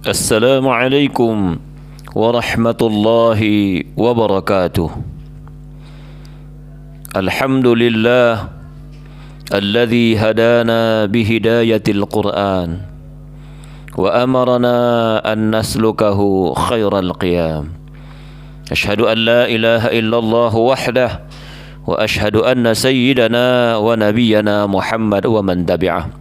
Assalamualaikum warahmatullahi wabarakatuh. Alhamdulillah alladzi hadana bihidayatil Qur'an wa amarna an naslukahu khairal qiyam. Ashhadu an la ilaha illallah wahdah wa ashhadu anna sayyidana wa nabiyyana Muhammad wa man tabi'ah.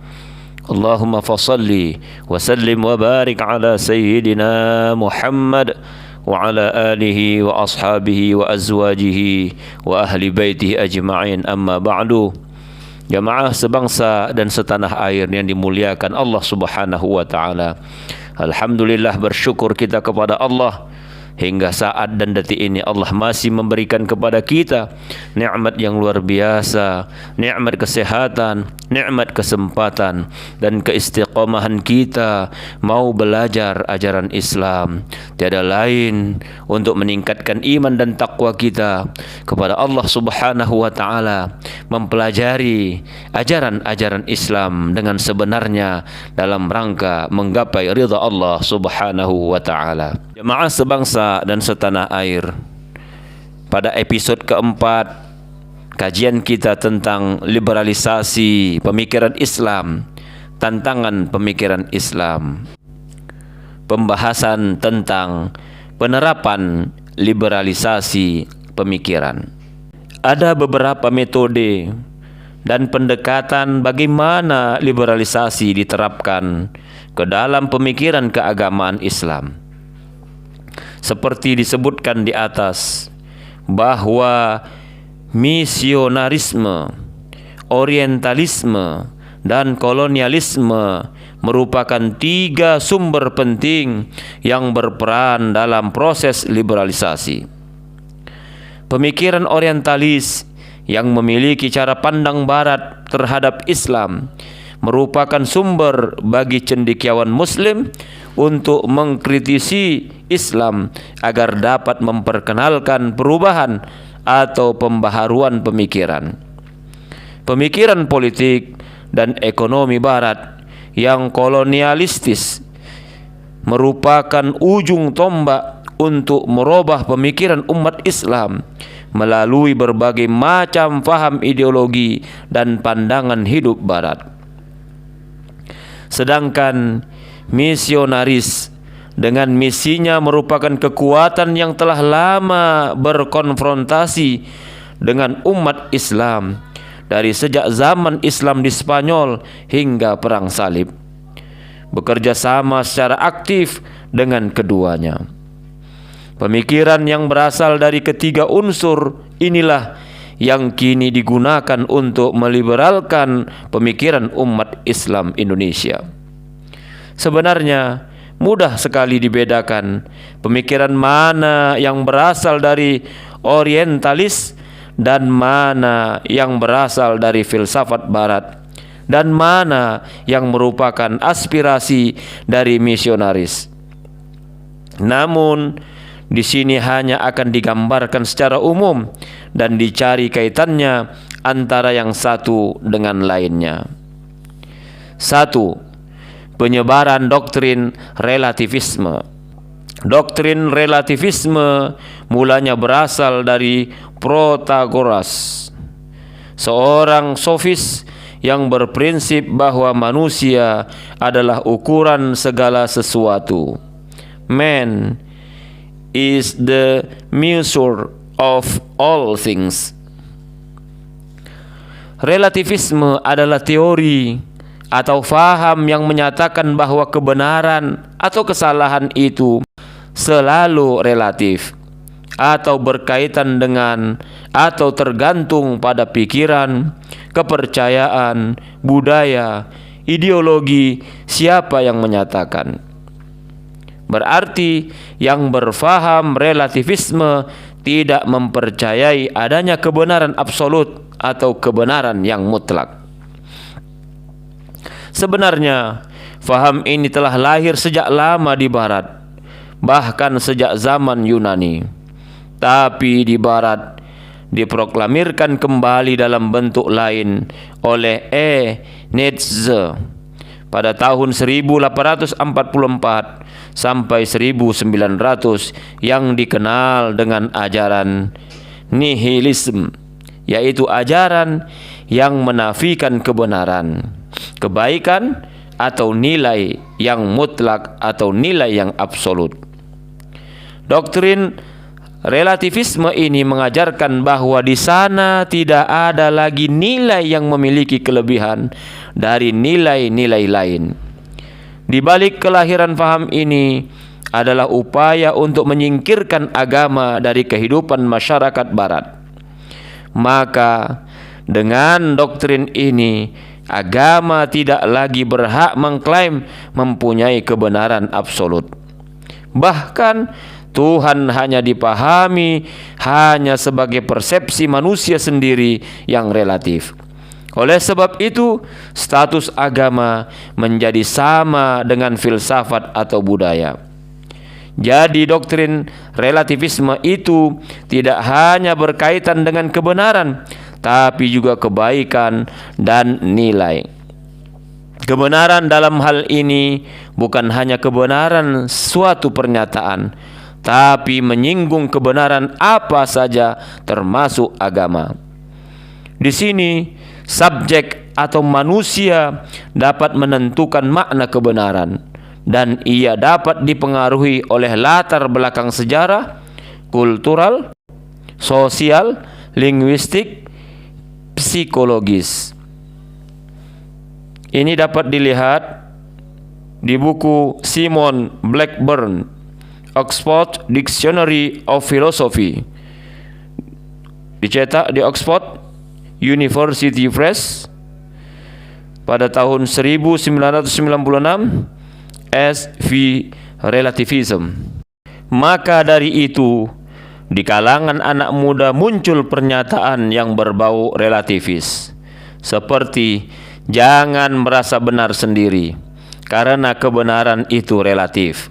Allahumma fasalli wa sallim wa barik ala sayyidina Muhammad wa ala alihi wa ashabihi wa azwajihi wa ahli baitihi ajma'in, amma ba'du. Jamaah sebangsa dan setanah air yang dimuliakan Allah Subhanahu wa taala. Alhamdulillah, bersyukur kita kepada Allah hingga saat dan detik ini Allah masih memberikan kepada kita nikmat yang luar biasa, nikmat kesehatan, nikmat kesempatan dan keistiqomahan kita mau belajar ajaran Islam. Tiada lain untuk meningkatkan iman dan takwa kita kepada Allah Subhanahu wa taala, mempelajari ajaran-ajaran Islam dengan sebenarnya dalam rangka menggapai ridha Allah Subhanahu wa taala. Jemaah sebangsa dan setanah air, pada episode keempat kajian kita tentang liberalisasi pemikiran Islam, tantangan pemikiran Islam, pembahasan tentang penerapan liberalisasi pemikiran. Ada beberapa metode dan pendekatan bagaimana liberalisasi diterapkan ke dalam pemikiran keagamaan Islam. Seperti disebutkan di atas bahwa misionarisme, orientalisme, dan kolonialisme merupakan tiga sumber penting yang berperan dalam proses liberalisasi. Pemikiran orientalis yang memiliki cara pandang barat terhadap Islam merupakan sumber bagi cendekiawan Muslim untuk mengkritisi Islam agar dapat memperkenalkan perubahan atau pembaharuan pemikiran. Pemikiran politik dan ekonomi barat yang kolonialistis merupakan ujung tombak untuk merubah pemikiran umat Islam melalui berbagai macam faham ideologi dan pandangan hidup barat. Sedangkan misionaris dengan misinya merupakan kekuatan yang telah lama berkonfrontasi dengan umat Islam dari sejak zaman Islam di Spanyol hingga Perang Salib, bekerja sama secara aktif dengan keduanya. Pemikiran yang berasal dari ketiga unsur inilah yang kini digunakan untuk meliberalkan pemikiran umat Islam Indonesia. Sebenarnya mudah sekali dibedakan pemikiran mana yang berasal dari orientalis dan mana yang berasal dari filsafat barat dan mana yang merupakan aspirasi dari misionaris. Namun di sini hanya akan digambarkan secara umum dan dicari kaitannya antara yang satu dengan lainnya. 1. Penyebaran doktrin relativisme. Doktrin relativisme mulanya berasal dari Protagoras, seorang sofis yang berprinsip bahwa manusia adalah ukuran segala sesuatu. Man is the measure of all things. Relativisme adalah teori atau faham yang menyatakan bahwa kebenaran atau kesalahan itu selalu relatif atau berkaitan dengan atau tergantung pada pikiran, kepercayaan, budaya, ideologi siapa yang menyatakan. Berarti yang berfaham relativisme tidak mempercayai adanya kebenaran absolut atau kebenaran yang mutlak. Sebenarnya faham ini telah lahir sejak lama di barat, bahkan sejak zaman Yunani. Tapi di barat diproklamirkan kembali dalam bentuk lain oleh Nietzsche pada tahun 1844 sampai 1900 yang dikenal dengan ajaran nihilisme, yaitu ajaran yang menafikan kebenaran, kebaikan atau nilai yang mutlak atau nilai yang absolut. Doktrin relativisme ini mengajarkan bahwa di sana tidak ada lagi nilai yang memiliki kelebihan dari nilai-nilai lain. Di balik kelahiran faham ini adalah upaya untuk menyingkirkan agama dari kehidupan masyarakat barat. Maka dengan doktrin ini, agama tidak lagi berhak mengklaim mempunyai kebenaran absolut. Bahkan Tuhan hanya dipahami hanya sebagai persepsi manusia sendiri yang relatif. Oleh sebab itu, status agama menjadi sama dengan filsafat atau budaya. Jadi doktrin relativisme itu tidak hanya berkaitan dengan kebenaran, tapi juga kebaikan dan nilai. Kebenaran dalam hal ini bukan hanya kebenaran suatu pernyataan, tapi menyinggung kebenaran apa saja termasuk agama. Di sini subjek atau manusia dapat menentukan makna kebenaran, dan ia dapat dipengaruhi oleh latar belakang sejarah, kultural, sosial, linguistik, psikologis. Ini dapat dilihat di buku Simon Blackburn, Oxford Dictionary of Philosophy, dicetak di Oxford University Press pada tahun 1996, S.V. Relativism. Maka dari itu, di kalangan anak muda muncul pernyataan yang berbau relativis, seperti jangan merasa benar sendiri, karena kebenaran itu relatif.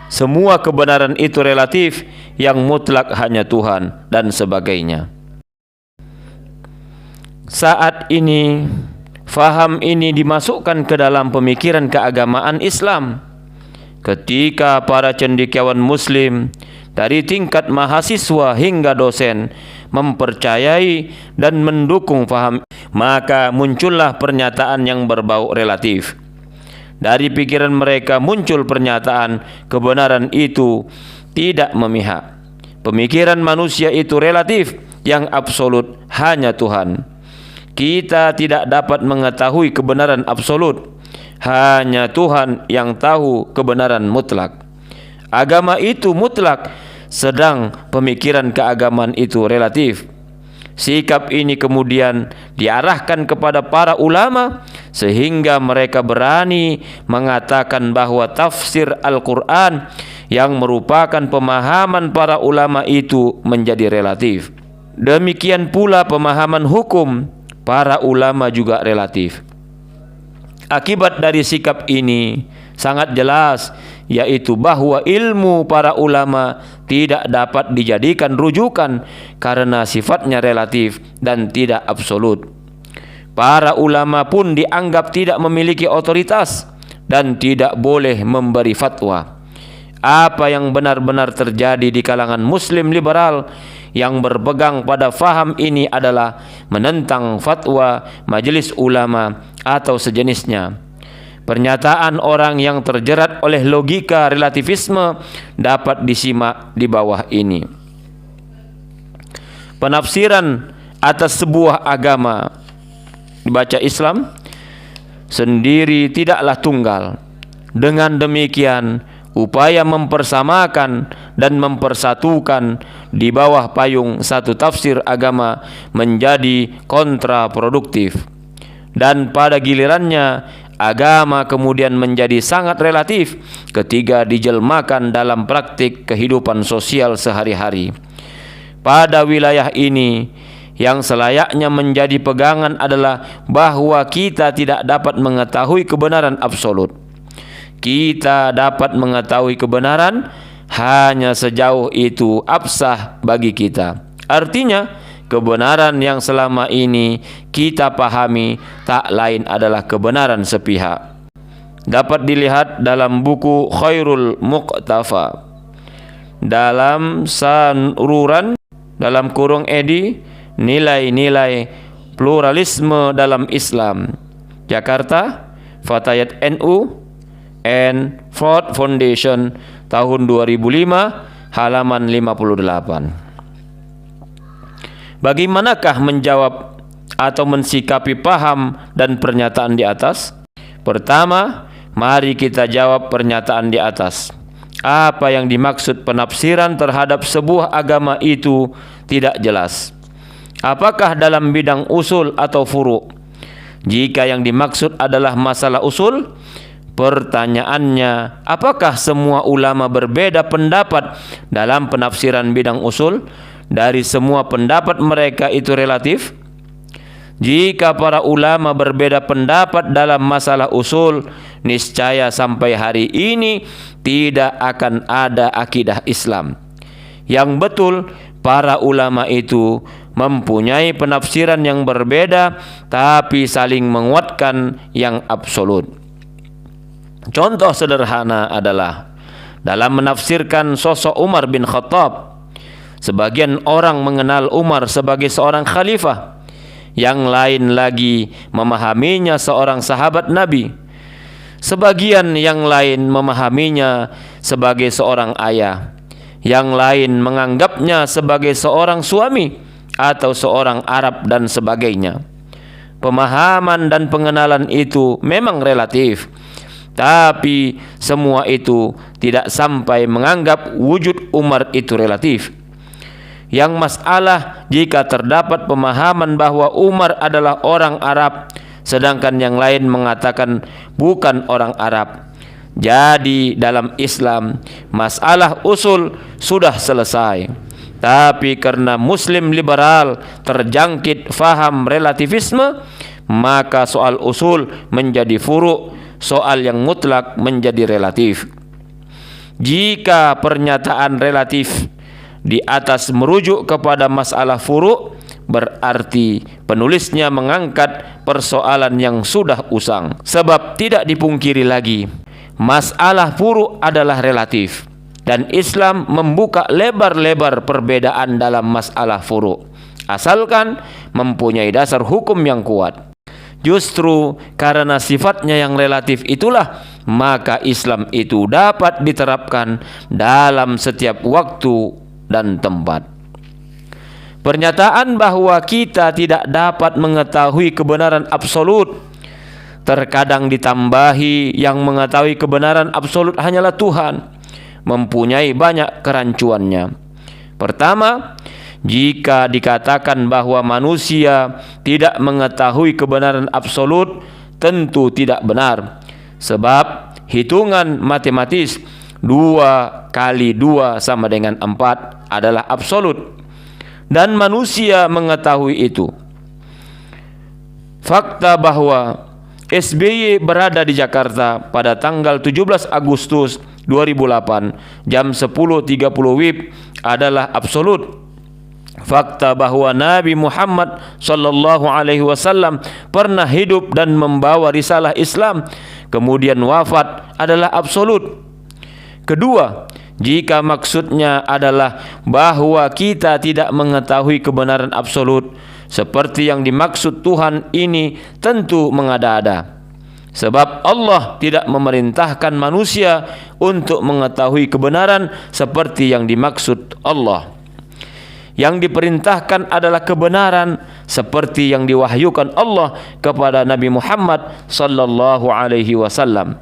Semua kebenaran itu relatif, yang mutlak hanya Tuhan, dan sebagainya. Saat ini, faham ini dimasukkan ke dalam pemikiran keagamaan Islam. Ketika para cendekiawan Muslim dari tingkat mahasiswa hingga dosen mempercayai dan mendukung faham, maka muncullah pernyataan yang berbau relatif. Dari pikiran mereka muncul pernyataan kebenaran itu tidak memihak. Pemikiran manusia itu relatif, yang absolut hanya Tuhan. Kita tidak dapat mengetahui kebenaran absolut, hanya Tuhan yang tahu kebenaran mutlak. Agama itu mutlak, sedang pemikiran keagamaan itu relatif. Sikap ini kemudian diarahkan kepada para ulama, sehingga mereka berani mengatakan bahwa tafsir Al-Quran yang merupakan pemahaman para ulama itu menjadi relatif. Demikian pula pemahaman hukum para ulama juga relatif. Akibat dari sikap ini sangat jelas, yaitu bahwa ilmu para ulama tidak dapat dijadikan rujukan karena sifatnya relatif dan tidak absolut. Para ulama pun dianggap tidak memiliki otoritas dan tidak boleh memberi fatwa. Apa yang benar-benar terjadi di kalangan Muslim liberal yang berpegang pada faham ini adalah menentang fatwa majelis ulama atau sejenisnya. Pernyataan orang yang terjerat oleh logika relativisme dapat disimak di bawah ini. Penafsiran atas sebuah agama dibaca Islam sendiri tidaklah tunggal. Dengan demikian, upaya mempersamakan dan mempersatukan di bawah payung satu tafsir agama menjadi kontraproduktif. Dan pada gilirannya, agama kemudian menjadi sangat relatif ketika dijelmakan dalam praktik kehidupan sosial sehari-hari. Pada wilayah ini, yang selayaknya menjadi pegangan adalah bahwa kita tidak dapat mengetahui kebenaran absolut. Kita dapat mengetahui kebenaran hanya sejauh itu absah bagi kita. Artinya, kebenaran yang selama ini kita pahami tak lain adalah kebenaran sepihak. dapat dilihat dalam buku Khairul Muqtafa dalam saluran dalam kurung edi nilai-nilai pluralisme dalam Islam, Jakarta, Fatayat NU and Ford Foundation, tahun 2005, halaman 58. Bagaimanakah menjawab atau mensikapi paham dan pernyataan di atas? Pertama, mari kita jawab pernyataan di atas. Apa yang dimaksud penafsiran terhadap sebuah agama itu tidak jelas. Apakah dalam bidang usul atau furu'? Jika yang dimaksud adalah masalah usul, pertanyaannya, apakah semua ulama berbeda pendapat dalam penafsiran bidang usul? Dari semua pendapat mereka itu relatif? Jika para ulama berbeda pendapat dalam masalah usul, niscaya sampai hari ini tidak akan ada akidah Islam. Yang betul, para ulama itu mempunyai penafsiran yang berbeda tapi saling menguatkan yang absolut. Contoh sederhana adalah dalam menafsirkan sosok Umar bin Khattab. Sebagian orang mengenal Umar sebagai seorang khalifah, yang lain lagi memahaminya seorang sahabat Nabi. Sebagian yang lain memahaminya sebagai seorang ayah, yang lain menganggapnya sebagai seorang suami atau seorang Arab dan sebagainya. Pemahaman dan pengenalan itu memang relatif, tapi semua itu tidak sampai menganggap wujud Umar itu relatif. Yang masalah jika terdapat pemahaman bahwa Umar adalah orang Arab, sedangkan yang lain mengatakan bukan orang Arab. Jadi dalam Islam, masalah usul sudah selesai. Tapi karena Muslim liberal terjangkit faham relativisme, maka soal usul menjadi furu', soal yang mutlak menjadi relatif. Jika pernyataan relatif di atas merujuk kepada masalah furu', berarti penulisnya mengangkat persoalan yang sudah usang. Sebab tidak dipungkiri lagi, masalah furu' adalah relatif. Dan Islam membuka lebar-lebar perbedaan dalam masalah furu', asalkan mempunyai dasar hukum yang kuat. Justru karena sifatnya yang relatif itulah, maka Islam itu dapat diterapkan dalam setiap waktu dan tempat. Pernyataan bahwa kita tidak dapat mengetahui kebenaran absolut terkadang ditambahi yang mengetahui kebenaran absolut hanyalah Tuhan, mempunyai banyak kerancuannya. Pertama, jika dikatakan bahwa manusia tidak mengetahui kebenaran absolut, tentu tidak benar. Sebab hitungan matematis 2 kali 2 sama dengan 4 adalah absolut, dan manusia mengetahui itu. Fakta bahwa SBY berada di Jakarta pada tanggal 17 Agustus 2008 jam 10.30 WIB adalah absolut. Fakta bahwa Nabi Muhammad sallallahu alaihi wasallam pernah hidup dan membawa risalah Islam kemudian wafat adalah absolut. Kedua, jika maksudnya adalah bahwa kita tidak mengetahui kebenaran absolut seperti yang dimaksud Tuhan, ini tentu mengada-ada. Sebab Allah tidak memerintahkan manusia untuk mengetahui kebenaran seperti yang dimaksud Allah. Yang diperintahkan adalah kebenaran seperti yang diwahyukan Allah kepada Nabi Muhammad sallallahu alaihi wasallam.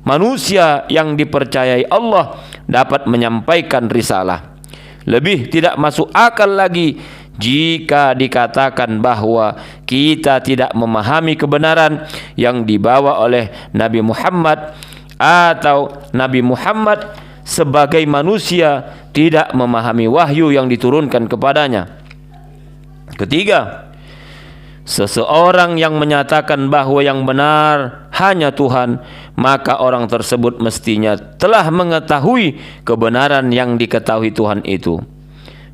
Manusia yang dipercayai Allah dapat menyampaikan risalah. Lebih tidak masuk akal lagi jika dikatakan bahwa kita tidak memahami kebenaran yang dibawa oleh Nabi Muhammad, atau Nabi Muhammad sebagai manusia tidak memahami wahyu yang diturunkan kepadanya. Ketiga, seseorang yang menyatakan bahwa yang benar hanya Tuhan, maka orang tersebut mestinya telah mengetahui kebenaran yang diketahui Tuhan itu.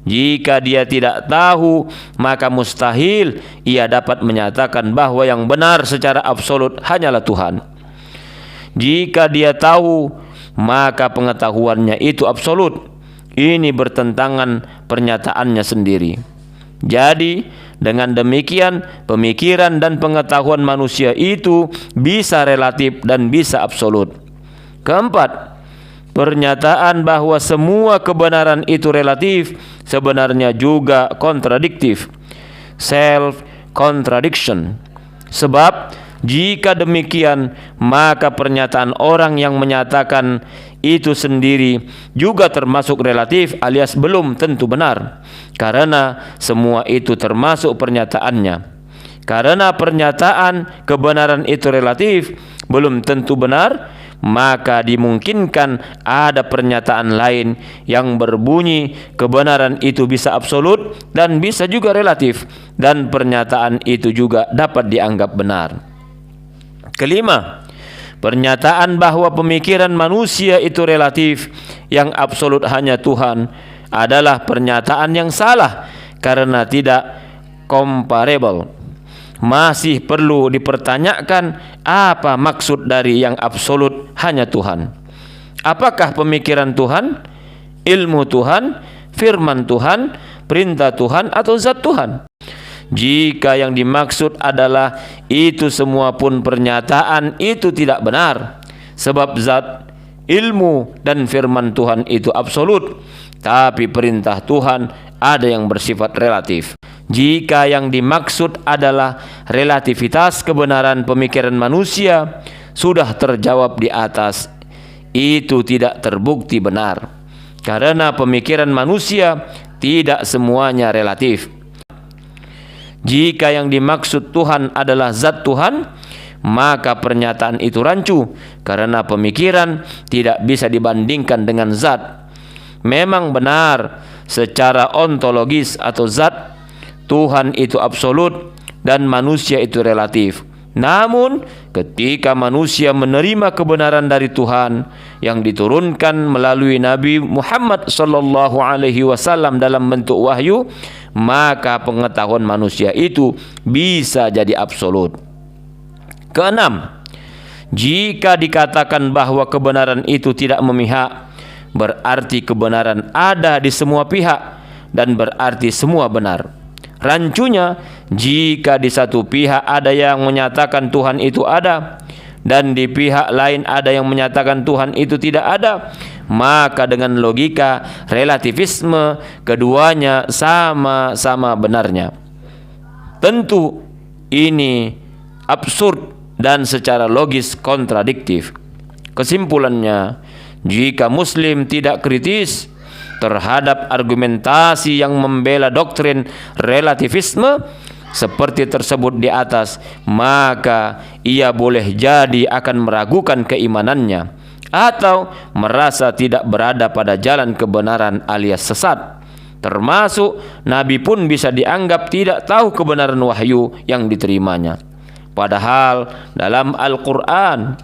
Jika dia tidak tahu, maka mustahil ia dapat menyatakan bahwa yang benar secara absolut hanyalah Tuhan. Jika dia tahu, maka pengetahuannya itu absolut. Ini bertentangan pernyataannya sendiri. Jadi dengan demikian pemikiran dan pengetahuan manusia itu bisa relatif dan bisa absolut. Keempat, pernyataan bahwa semua kebenaran itu relatif sebenarnya juga kontradiktif, self contradiction. Sebab jika demikian, maka pernyataan orang yang menyatakan itu sendiri juga termasuk relatif alias belum tentu benar, karena semua itu termasuk pernyataannya. Karena pernyataan kebenaran itu relatif belum tentu benar, maka dimungkinkan ada pernyataan lain yang berbunyi kebenaran itu bisa absolut dan bisa juga relatif, dan pernyataan itu juga dapat dianggap benar. Kelima, pernyataan bahwa pemikiran manusia itu relatif, yang absolut hanya Tuhan, adalah pernyataan yang salah karena tidak comparable. Masih perlu dipertanyakan apa maksud dari yang absolut hanya Tuhan. Apakah pemikiran Tuhan, ilmu Tuhan, firman Tuhan, perintah Tuhan, atau zat Tuhan? Jika yang dimaksud adalah itu semua pun pernyataan itu tidak benar, sebab zat, ilmu, dan firman Tuhan itu absolut, tapi perintah Tuhan ada yang bersifat relatif. Jika yang dimaksud adalah relativitas kebenaran pemikiran manusia, sudah terjawab di atas, itu tidak terbukti benar, karena pemikiran manusia tidak semuanya relatif. Jika yang dimaksud Tuhan adalah zat Tuhan, maka pernyataan itu rancu, karena pemikiran tidak bisa dibandingkan dengan zat. Memang benar secara ontologis atau zat, Tuhan itu absolut dan manusia itu relatif. Namun ketika manusia menerima kebenaran dari Tuhan yang diturunkan melalui Nabi Muhammad SAW dalam bentuk wahyu, maka pengetahuan manusia itu bisa jadi absolut. Keenam, jika dikatakan bahwa kebenaran itu tidak memihak, berarti kebenaran ada di semua pihak dan berarti semua benar. Rancunya, jika di satu pihak ada yang menyatakan Tuhan itu ada dan di pihak lain ada yang menyatakan Tuhan itu tidak ada, maka dengan logika relativisme keduanya sama-sama benarnya. Tentu ini absurd dan secara logis kontradiktif. Kesimpulannya, jika Muslim tidak kritis terhadap argumentasi yang membela doktrin relativisme seperti tersebut di atas, maka ia boleh jadi akan meragukan keimanannya atau merasa tidak berada pada jalan kebenaran alias sesat. Termasuk Nabi pun bisa dianggap tidak tahu kebenaran wahyu yang diterimanya. Padahal dalam Al-Quran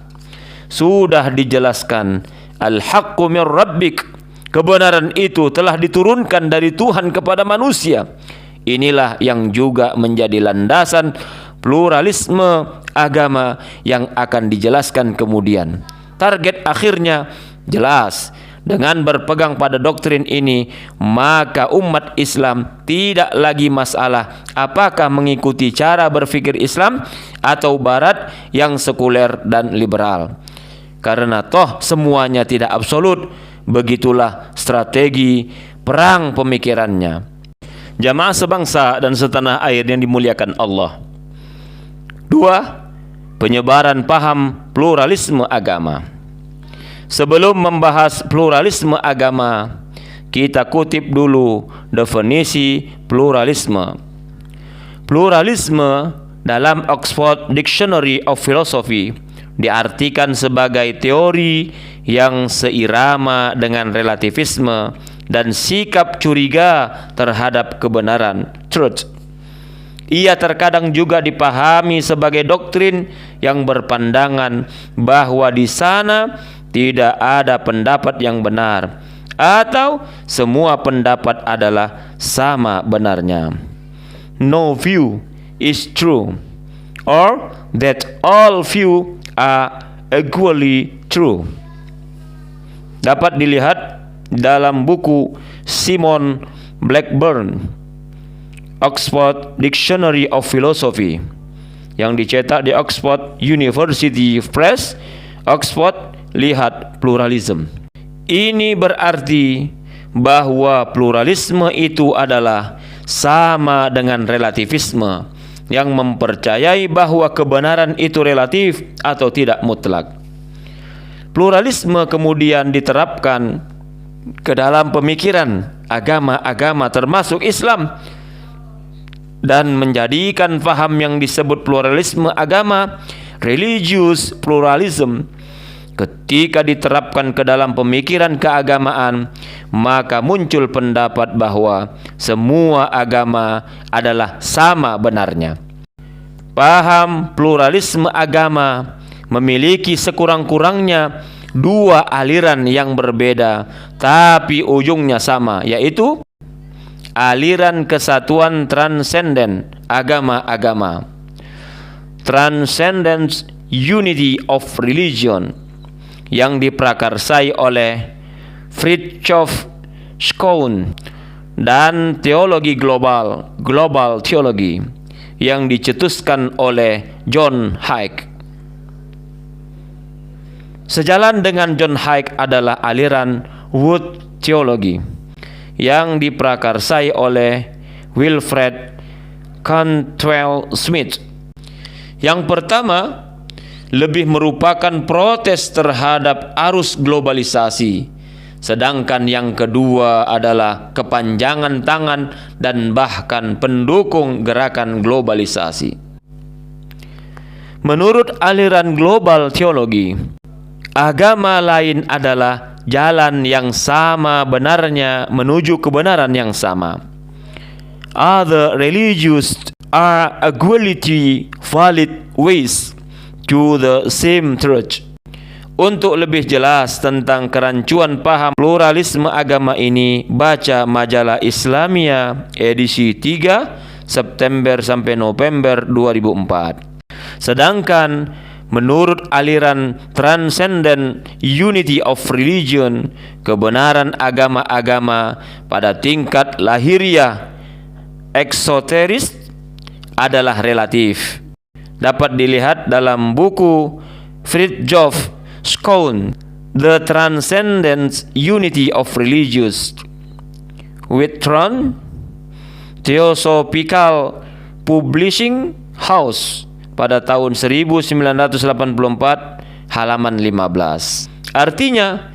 sudah dijelaskan, Al-haqqu min rabbik, kebenaran itu telah diturunkan dari Tuhan kepada manusia. Inilah yang juga menjadi landasan pluralisme agama yang akan dijelaskan kemudian. Target akhirnya jelas. Dengan berpegang pada doktrin ini, maka umat Islam tidak lagi masalah apakah mengikuti cara berpikir Islam atau Barat yang sekuler dan liberal. Karena toh semuanya tidak absolut. Begitulah strategi perang pemikirannya. Jamaah sebangsa dan setanah air yang dimuliakan Allah. 2. Penyebaran paham pluralisme agama. Sebelum membahas pluralisme agama, kita kutip dulu definisi pluralisme. Pluralisme dalam Oxford Dictionary of Philosophy diartikan sebagai teori yang seirama dengan relativisme dan sikap curiga terhadap kebenaran, truth. Ia terkadang juga dipahami sebagai doktrin yang berpandangan bahwa di sana tidak ada pendapat yang benar atau semua pendapat adalah sama benarnya. No view is true, or that all view are equally true. Dapat dilihat dalam buku Simon Blackburn, Oxford Dictionary of Philosophy, yang dicetak di Oxford University Press, Oxford. Lihat pluralism. Ini berarti bahwa pluralisme itu adalah sama dengan relativisme, yang mempercayai bahwa kebenaran itu relatif atau tidak mutlak. Pluralisme kemudian diterapkan ke dalam pemikiran agama-agama termasuk Islam, dan menjadikan faham yang disebut pluralisme agama, religious pluralism, ketika diterapkan ke dalam pemikiran keagamaan, maka muncul pendapat bahwa semua agama adalah sama benarnya. Paham pluralisme agama memiliki sekurang-kurangnya dua aliran yang berbeda tapi ujungnya sama, yaitu aliran kesatuan transenden agama-agama, Transcendent Unity of Religion, yang diprakarsai oleh Fridtjof Schuon, dan teologi global, global theology, yang dicetuskan oleh John Hike. Sejalan dengan John Hike adalah aliran Wood Theology, yang diprakarsai oleh Wilfred Cantwell Smith. Yang pertama lebih merupakan protes terhadap arus globalisasi, sedangkan yang kedua adalah kepanjangan tangan dan bahkan pendukung gerakan globalisasi. Menurut aliran global teologi, agama lain adalah jalan yang sama benarnya menuju kebenaran yang sama. Other religions are equally valid ways to the same truth. Untuk lebih jelas tentang kerancuan paham pluralisme agama ini, baca majalah Islamia edisi 3 September sampai November 2004. Sedangkan menurut aliran Transcendent Unity of Religion, kebenaran agama-agama pada tingkat lahiriah eksoteris adalah relatif. Dapat dilihat dalam buku Fridtjof Schuon, The Transcendent Unity of Religions, Witron Theosophical Publishing House, pada tahun 1984, halaman 15. Artinya,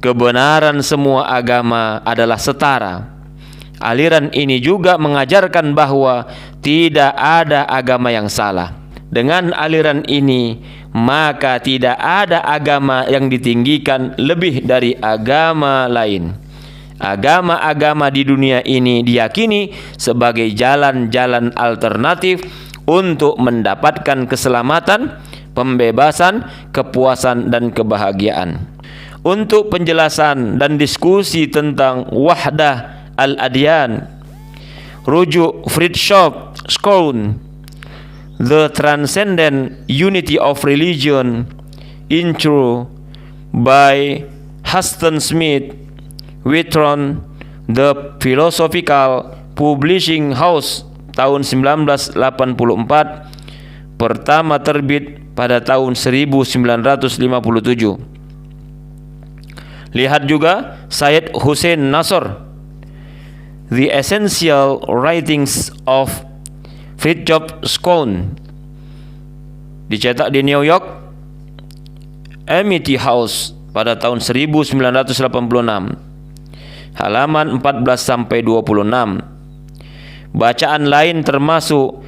kebenaran semua agama adalah setara. Aliran ini juga mengajarkan bahwa tidak ada agama yang salah. Dengan aliran ini, maka tidak ada agama yang ditinggikan lebih dari agama lain. Agama-agama di dunia ini diyakini sebagai jalan-jalan alternatif untuk mendapatkan keselamatan, pembebasan, kepuasan, dan kebahagiaan. Untuk penjelasan dan diskusi tentang wahdah al-adyan, rujuk Fridtjof Schuon, The Transcendent Unity of Religion, intro by Huston Smith, Witron, The Philosophical Publishing House, tahun 1984, pertama terbit pada tahun 1957. Lihat juga Syed Hussein Nasr, The Essential Writings of Fridtjof Schuon, dicetak di New York Amity House pada tahun 1986, halaman 14 sampai 26. Bacaan lain termasuk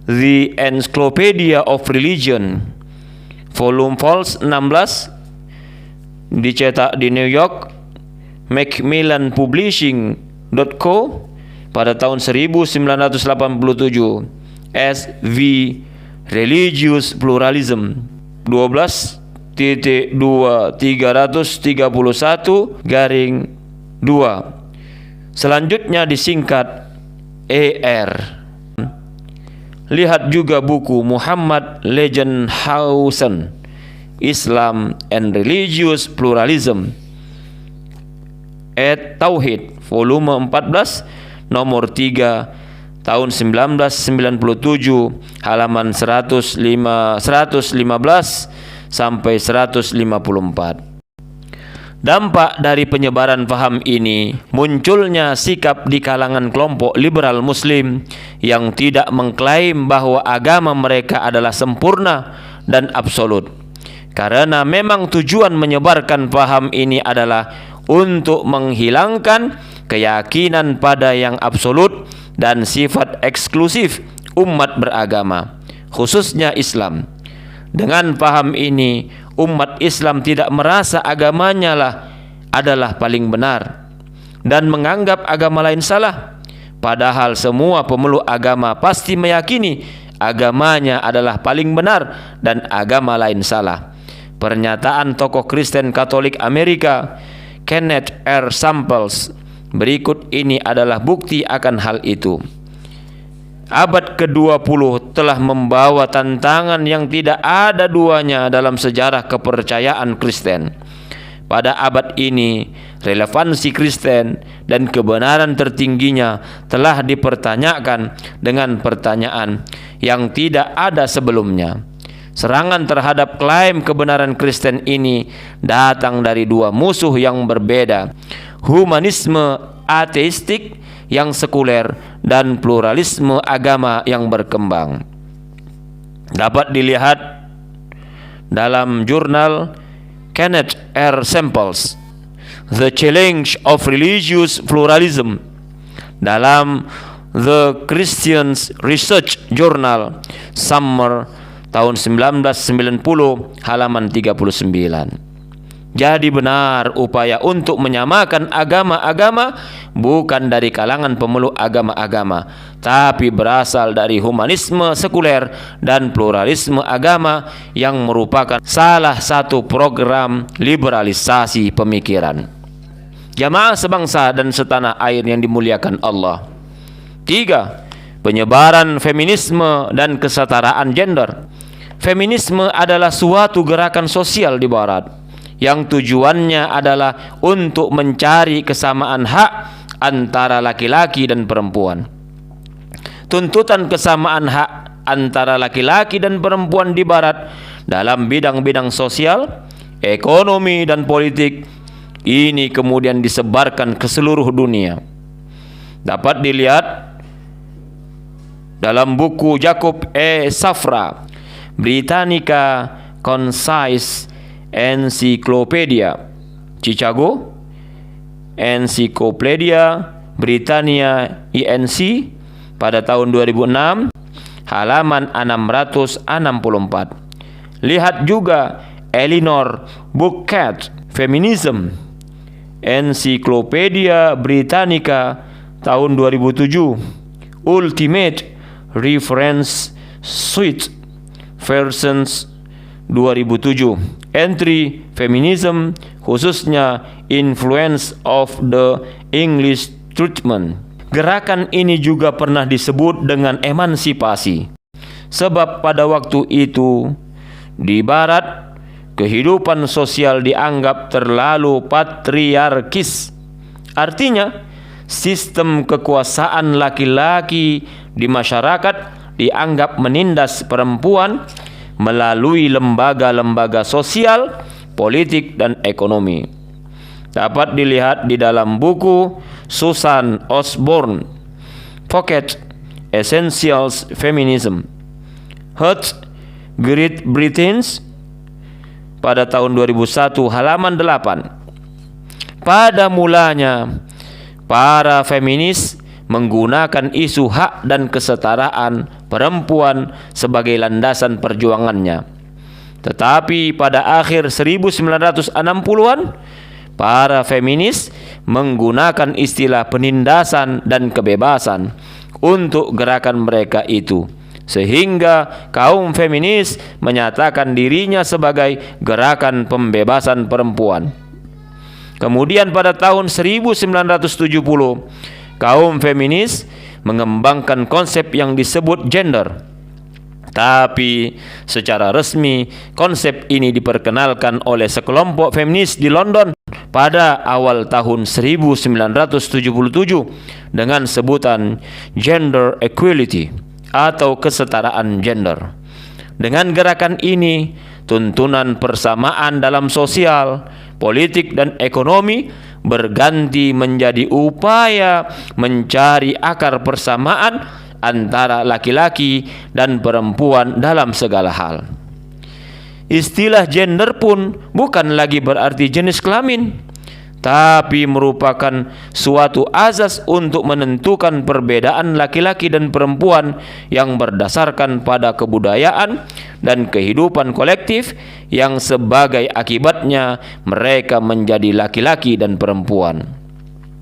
The Encyclopedia of Religion, volume 16, dicetak di New York Macmillan Publishing .co pada tahun 1987, SV Religious Pluralism 12.2.331-2. Selanjutnya disingkat ER. Lihat juga buku Muhammad Legenhausen, Islam and Religious Pluralism, Ed Tauhid, volume 14, nomor 3, tahun 1997, halaman 115 sampai 154. Dampak dari penyebaran paham ini, munculnya sikap di kalangan kelompok liberal muslim yang tidak mengklaim bahwa agama mereka adalah sempurna dan absolut. Karena memang tujuan menyebarkan paham ini adalah untuk menghilangkan keyakinan pada yang absolut dan sifat eksklusif umat beragama, khususnya Islam. Dengan paham ini, umat Islam tidak merasa agamanya adalah paling benar dan menganggap agama lain salah. Padahal semua pemeluk agama pasti meyakini agamanya adalah paling benar dan agama lain salah. Pernyataan tokoh Kristen Katolik Amerika, Kenneth R. Samples, berikut ini adalah bukti akan hal itu. Abad ke-20 telah membawa tantangan yang tidak ada duanya dalam sejarah kepercayaan Kristen. Pada abad ini, relevansi Kristen dan kebenaran tertingginya telah dipertanyakan dengan pertanyaan yang tidak ada sebelumnya. Serangan terhadap klaim kebenaran Kristen ini datang dari dua musuh yang berbeda: humanisme ateistik yang sekuler dan pluralisme agama yang berkembang. Dapat dilihat dalam jurnal Kenneth R. Samples, The Challenge of Religious Pluralism, dalam The Christian Research Journal, Summer tahun 1990, halaman 39. Jadi benar upaya untuk menyamakan agama-agama bukan dari kalangan pemeluk agama-agama, tapi berasal dari humanisme sekuler dan pluralisme agama yang merupakan salah satu program liberalisasi pemikiran. Jamaah sebangsa dan setanah air yang dimuliakan Allah. 3. Penyebaran feminisme dan kesetaraan gender. Feminisme adalah suatu gerakan sosial di Barat yang tujuannya adalah untuk mencari kesamaan hak antara laki-laki dan perempuan. Tuntutan kesamaan hak antara laki-laki dan perempuan di Barat dalam bidang-bidang sosial, ekonomi, dan politik ini kemudian disebarkan ke seluruh dunia. Dapat dilihat dalam buku Jacob E. Safra, Britannica Concise Encyclopedia, Chicago, Encyclopedia Britannia INC, pada tahun 2006, halaman 664. Lihat juga Eleanor Bucket, Feminism, Encyclopedia Britannica tahun 2007, Ultimate Reference Suite versions 2007, entry Feminism, khususnya Influence of the English Treatment. Gerakan ini juga pernah disebut dengan emansipasi, sebab pada waktu itu di Barat kehidupan sosial dianggap terlalu patriarkis. Artinya sistem kekuasaan laki-laki di masyarakat dianggap menindas perempuan melalui lembaga-lembaga sosial, politik, dan ekonomi. Dapat dilihat di dalam buku Susan Osborne, Pocket Essentials Feminism, Hurt Great Britain, pada tahun 2001, halaman 8. Pada mulanya, para feminis menggunakan isu hak dan kesetaraan perempuan sebagai landasan perjuangannya. Tetapi pada akhir 1960-an, para feminis menggunakan istilah penindasan dan kebebasan untuk gerakan mereka itu, sehingga kaum feminis menyatakan dirinya sebagai gerakan pembebasan perempuan. Kemudian pada tahun 1970, kaum feminis mengembangkan konsep yang disebut gender. Tapi secara resmi konsep ini diperkenalkan oleh sekelompok feminis di London pada awal tahun 1977 dengan sebutan gender equality atau kesetaraan gender. Dengan gerakan ini, tuntunan persamaan dalam sosial, politik, dan ekonomi berganti menjadi upaya mencari akar persamaan antara laki-laki dan perempuan dalam segala hal. Istilah gender pun bukan lagi berarti jenis kelamin, tapi merupakan suatu azas untuk menentukan perbedaan laki-laki dan perempuan yang berdasarkan pada kebudayaan dan kehidupan kolektif yang sebagai akibatnya mereka menjadi laki-laki dan perempuan.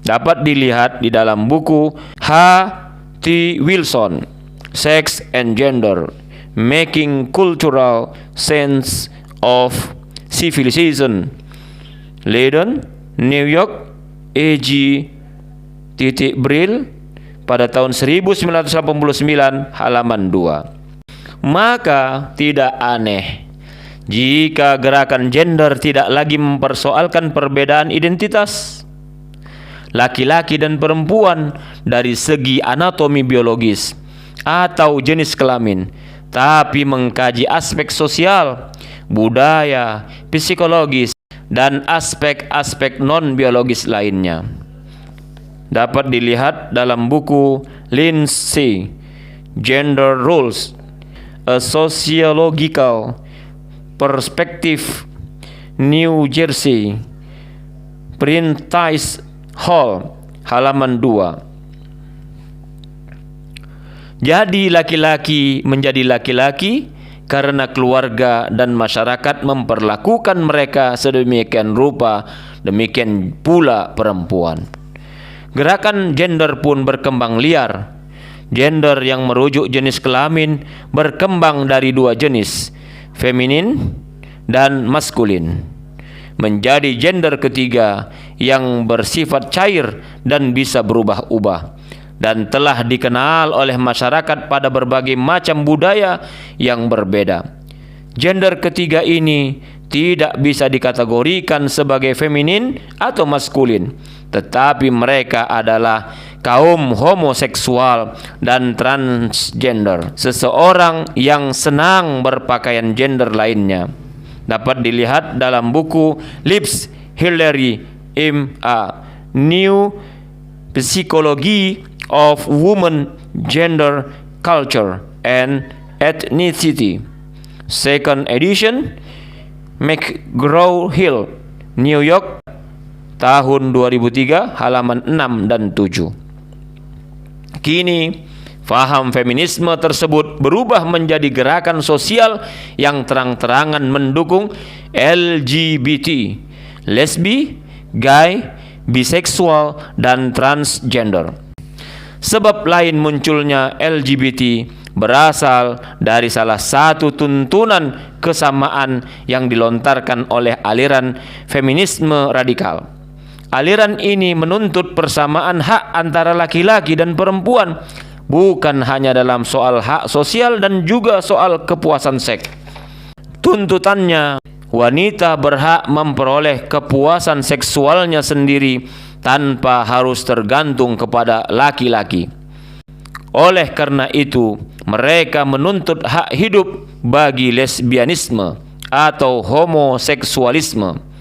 Dapat dilihat di dalam buku H.T. Wilson, Sex and Gender, Making Cultural Sense of Civilization, Leiden, New York, E.G. Brill pada tahun 1989, halaman 2. Maka tidak aneh jika gerakan gender tidak lagi mempersoalkan perbedaan identitas laki-laki dan perempuan dari segi anatomi biologis atau jenis kelamin, tapi mengkaji aspek sosial, budaya, psikologis, dan aspek-aspek non-biologis lainnya. Dapat dilihat dalam buku Lindsay, Gender Roles, A Sociological Perspective, New Jersey, Prentice Hall, halaman 2. Jadi laki-laki menjadi laki-laki karena keluarga dan masyarakat memperlakukan mereka sedemikian rupa, demikian pula perempuan. Gerakan gender pun berkembang liar. Gender yang merujuk jenis kelamin berkembang dari dua jenis, feminin dan maskulin, menjadi gender ketiga yang bersifat cair dan bisa berubah-ubah, dan telah dikenal oleh masyarakat pada berbagai macam budaya yang berbeda. Gender ketiga ini tidak bisa dikategorikan sebagai feminin atau maskulin, tetapi mereka adalah kaum homoseksual dan transgender, seseorang yang senang berpakaian gender lainnya. Dapat dilihat dalam buku Lips Hillary M.A. New Psychology of Women, Gender, Culture, and Ethnicity, second edition, McGraw-Hill, New York, tahun 2003, halaman 6 dan 7. Kini, faham feminisme tersebut berubah menjadi gerakan sosial yang terang-terangan mendukung LGBT, lesbi, gay, biseksual, dan transgender. Sebab lain munculnya LGBT berasal dari salah satu tuntunan kesamaan yang dilontarkan oleh aliran feminisme radikal. Aliran ini menuntut persamaan hak antara laki-laki dan perempuan, bukan hanya dalam soal hak sosial dan juga soal kepuasan seks. Tuntutannya, wanita berhak memperoleh kepuasan seksualnya sendiri tanpa harus tergantung kepada laki-laki. Oleh karena itu, mereka menuntut hak hidup bagi lesbianisme atau homoseksualisme.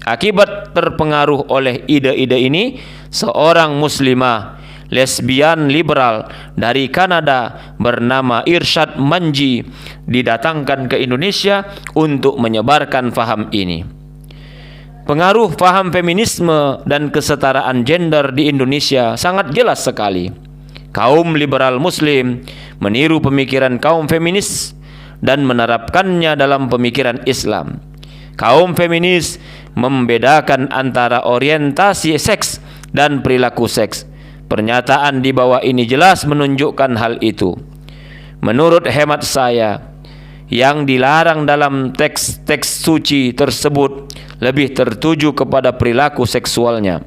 Akibat terpengaruh oleh ide-ide ini, seorang muslimah lesbian liberal dari Kanada bernama Irsyad Manji didatangkan ke Indonesia untuk menyebarkan faham ini. Pengaruh faham feminisme dan kesetaraan gender di Indonesia sangat jelas sekali. Kaum liberal muslim meniru pemikiran kaum feminis dan menerapkannya dalam pemikiran Islam. Kaum feminis membedakan antara orientasi seks dan perilaku seks. Pernyataan di bawah ini jelas menunjukkan hal itu. Menurut hemat saya, yang dilarang dalam teks-teks suci tersebut lebih tertuju kepada perilaku seksualnya,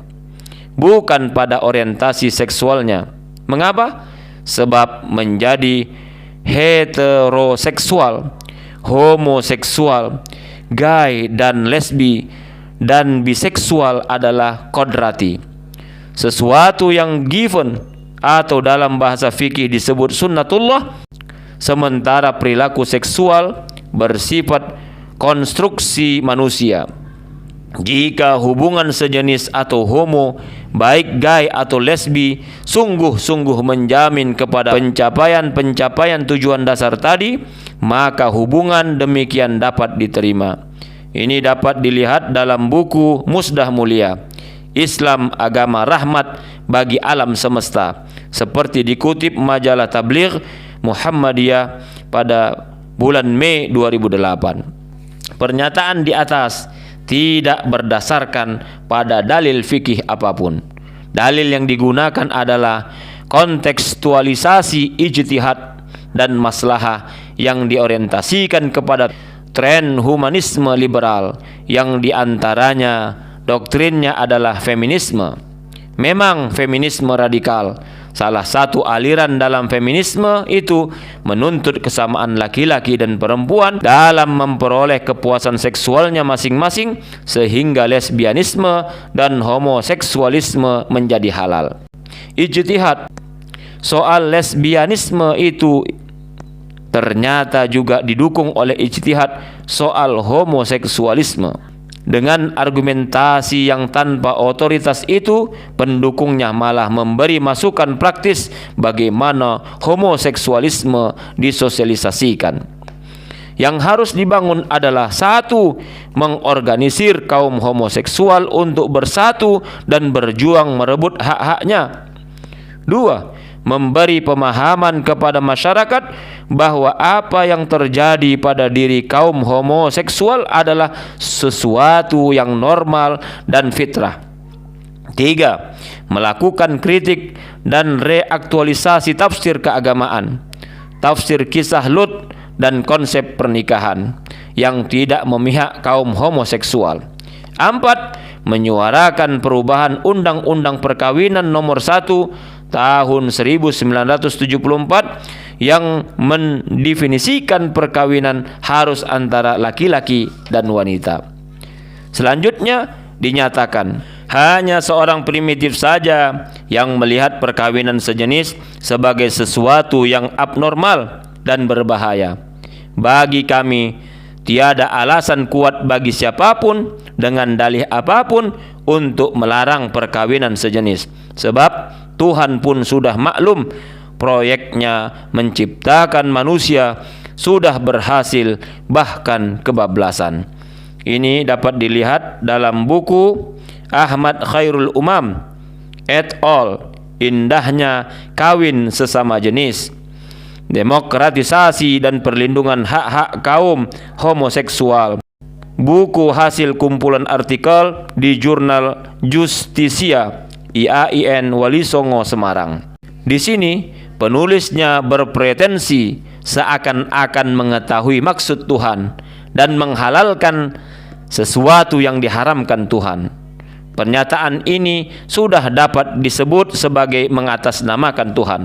bukan pada orientasi seksualnya. Mengapa? Sebab menjadi heteroseksual, homoseksual, gay dan lesbi, dan biseksual adalah kodrati, sesuatu yang given atau dalam bahasa fikih disebut sunnatullah, sementara perilaku seksual bersifat konstruksi manusia. Jika hubungan sejenis atau homo, baik gay atau lesbi, sungguh-sungguh menjamin kepada pencapaian tujuan dasar tadi, maka hubungan demikian dapat diterima. Ini dapat dilihat dalam buku Musdah Mulia, Islam Agama Rahmat bagi Alam Semesta, seperti dikutip majalah Tabligh Muhammadiyah pada bulan Mei 2008. Pernyataan di atas tidak berdasarkan pada dalil fikih apapun. Dalil yang digunakan adalah kontekstualisasi ijtihad dan maslahah yang diorientasikan kepada tren humanisme liberal, yang diantaranya doktrinnya adalah feminisme. Memang feminisme radikal, salah satu aliran dalam feminisme itu menuntut kesamaan laki-laki dan perempuan dalam memperoleh kepuasan seksualnya masing-masing, sehingga lesbianisme dan homoseksualisme menjadi halal. Ijtihad soal lesbianisme itu ternyata juga didukung oleh ijtihad soal homoseksualisme. Dengan argumentasi yang tanpa otoritas itu, pendukungnya malah memberi masukan praktis bagaimana homoseksualisme disosialisasikan. Yang harus dibangun adalah satu, mengorganisir kaum homoseksual untuk bersatu dan berjuang merebut hak-haknya. Dua, memberi pemahaman kepada masyarakat bahwa apa yang terjadi pada diri kaum homoseksual adalah sesuatu yang normal dan fitrah. Tiga, melakukan kritik dan reaktualisasi tafsir keagamaan, tafsir kisah Lut dan konsep pernikahan yang tidak memihak kaum homoseksual. Empat, menyuarakan perubahan Undang-Undang Perkawinan Nomor 1 tahun 1974 yang mendefinisikan perkawinan harus antara laki-laki dan wanita. Selanjutnya dinyatakan hanya seorang primitif saja yang melihat perkawinan sejenis sebagai sesuatu yang abnormal dan berbahaya. Bagi kami, tiada alasan kuat bagi siapapun dengan dalih apapun untuk melarang perkawinan sejenis, sebab Tuhan pun sudah maklum proyeknya menciptakan manusia sudah berhasil, bahkan kebablasan. Ini dapat dilihat dalam buku Ahmad Khairul Umam et al. Indahnya Kawin Sesama Jenis, Demokratisasi dan Perlindungan Hak-Hak Kaum Homoseksual. Buku hasil kumpulan artikel di jurnal Justisia IAIN Wali Songo Semarang. Di sini penulisnya berpretensi seakan-akan mengetahui maksud Tuhan dan menghalalkan sesuatu yang diharamkan Tuhan. Pernyataan ini sudah dapat disebut sebagai mengatasnamakan Tuhan.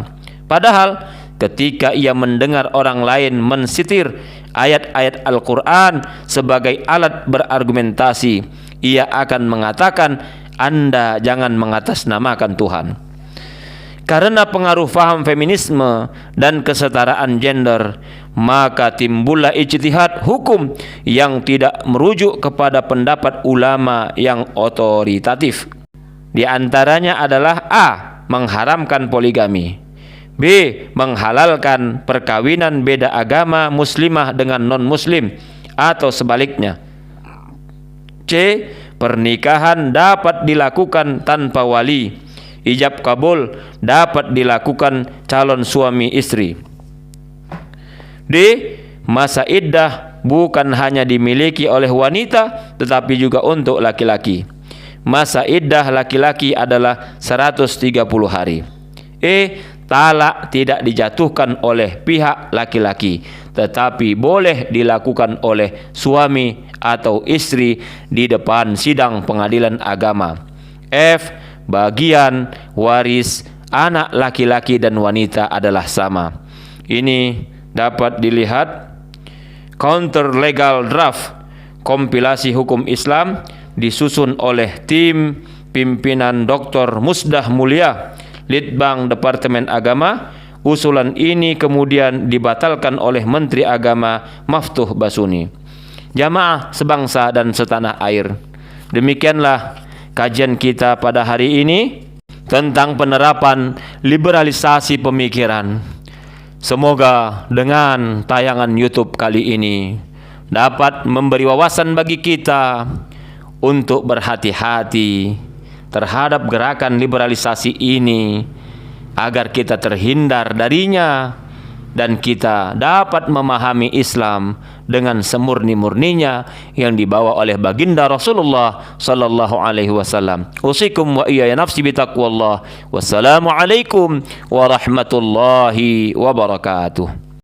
Padahal ketika ia mendengar orang lain mensitir ayat-ayat Al-Quran sebagai alat berargumentasi, ia akan mengatakan, Anda jangan mengatasnamakan Tuhan. Karena pengaruh faham feminisme dan kesetaraan gender, maka timbullah ijtihad hukum yang tidak merujuk kepada pendapat ulama yang otoritatif. Di antaranya adalah A. Mengharamkan poligami, B. Menghalalkan perkawinan beda agama muslimah dengan non-muslim atau sebaliknya, C. Pernikahan dapat dilakukan tanpa wali, ijab kabul dapat dilakukan calon suami istri. D. Masa iddah bukan hanya dimiliki oleh wanita tetapi juga untuk laki-laki. Masa iddah laki-laki adalah 130 hari. E. Talak tidak dijatuhkan oleh pihak laki-laki tetapi boleh dilakukan oleh suami atau istri di depan sidang pengadilan agama. F. Bagian waris anak laki-laki dan wanita adalah sama. Ini dapat dilihat Counter Legal Draft Kompilasi Hukum Islam disusun oleh tim pimpinan Dr. Musdah Mulia, Litbang Departemen Agama. Usulan ini kemudian dibatalkan oleh Menteri Agama Maftuh Basuni. Jamaah sebangsa dan setanah air, demikianlah kajian kita pada hari ini tentang penerapan liberalisasi pemikiran. Semoga dengan tayangan YouTube kali ini dapat memberi wawasan bagi kita untuk berhati-hati terhadap gerakan liberalisasi ini, agar kita terhindar darinya dan kita dapat memahami Islam dengan semurni-murninya yang dibawa oleh baginda Rasulullah sallallahu alaihi wasallam. Usikum wa iyaya nafsi bitaqwallah. Wassalamu alaikum warahmatullahi wabarakatuh.